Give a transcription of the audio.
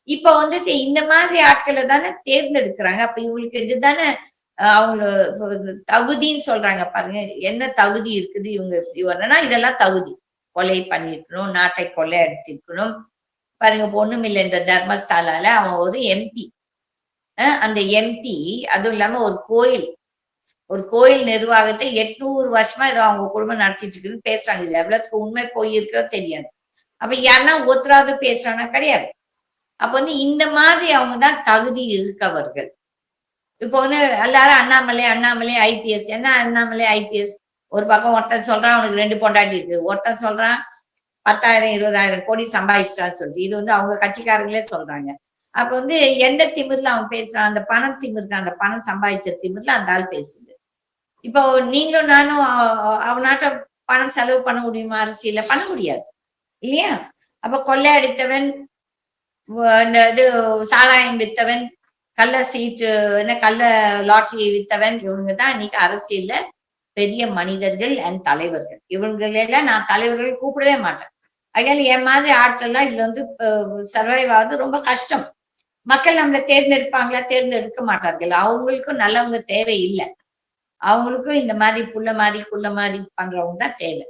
இப்ப வந்துட்டு இந்த மாதிரி ஆட்கள தானே தேர்ந்தெடுக்கிறாங்க. அப்ப இவங்களுக்கு இதுதானே அவங்க தகுதின்னு சொல்றாங்க பாருங்க. என்ன தகுதி இருக்குது இவங்க இப்படி வரணும்னா, இதெல்லாம் தகுதி. கொலை பண்ணியிருக்கணும், நாட்டை கொள்ளை அடித்திருக்கணும். பாருங்க இப்ப ஒண்ணுமில்ல இந்த தர்மஸ்தாலால அவன் ஒரு எம்பி. அந்த எம்பி அதுவும் இல்லாம ஒரு கோயில் நிர்வாகத்தை 800 வருஷமா ஏதோ அவங்க குடும்பம் நடத்திட்டு இருக்குன்னு பேசுறாங்க. இது எவ்வளவுக்கு உண்மை போய் இருக்கோ தெரியாது. அப்ப யாருன்னா ஒருத்தராவது பேசுறானா கிடையாது. அப்ப வந்து இந்த மாதிரி அவங்க தான் தகுதி இருக்கவர்கள். இப்போ வந்து எல்லாரும் அண்ணாமலை, அண்ணாமலை ஐபிஎஸ். என்ன அண்ணாமலை ஐபிஎஸ்? ஒரு பக்கம் ஒருத்தன் சொல்றான் அவனுக்கு 2 பொண்டாட்டி இருக்கு. ஒருத்தன் சொல்றான் 10,000, 20,000 கோடி சம்பாதிச்சிட்டான்னு சொல்லிட்டு. இது வந்து அவங்க கட்சிக்காரங்களே சொல்றாங்க. அப்ப வந்து எந்த திமிர்ல அவன் பேசுறான்? அந்த பணம் திமிர் தான். அந்த பணம் சம்பாதிச்ச திமிர்ல அந்த ஆள் பேசுது. இப்போ நீங்களும் நானும் அவனாட்ட பணம் செலவு பண்ண முடியுமா அரசியல்ல? பண்ண முடியாது. இல்லையா? அப்ப கொள்ளையடித்தவன், இந்த இது சாராயம் வித்தவன், கள்ள சீட்டு என்ன கள்ள லாட்டரி வித்தவன், இவனுங்க தான் இன்னைக்கு அரசியல்ல பெரிய மனிதர்கள் அண்ட் தலைவர்கள். இவங்களெல்லாம் நான் தலைவர்கள் கூப்பிடவே மாட்டேன். அதனால என் மாதிரி ஆட்கள்லாம் இதுல வந்து சர்வைவ் ஆகுறது ரொம்ப கஷ்டம். மக்கள் நம்மள தேர்ந்தெடுப்பாங்களா? தேர்ந்தெடுக்க மாட்டார்கள். அவங்களுக்கும் நல்லவங்க தேவை இல்ல. அவங்களுக்கும் இந்த மாதிரி புள்ள மாரி, குள்ள மாரி பண்றவங்க தான் தேவை.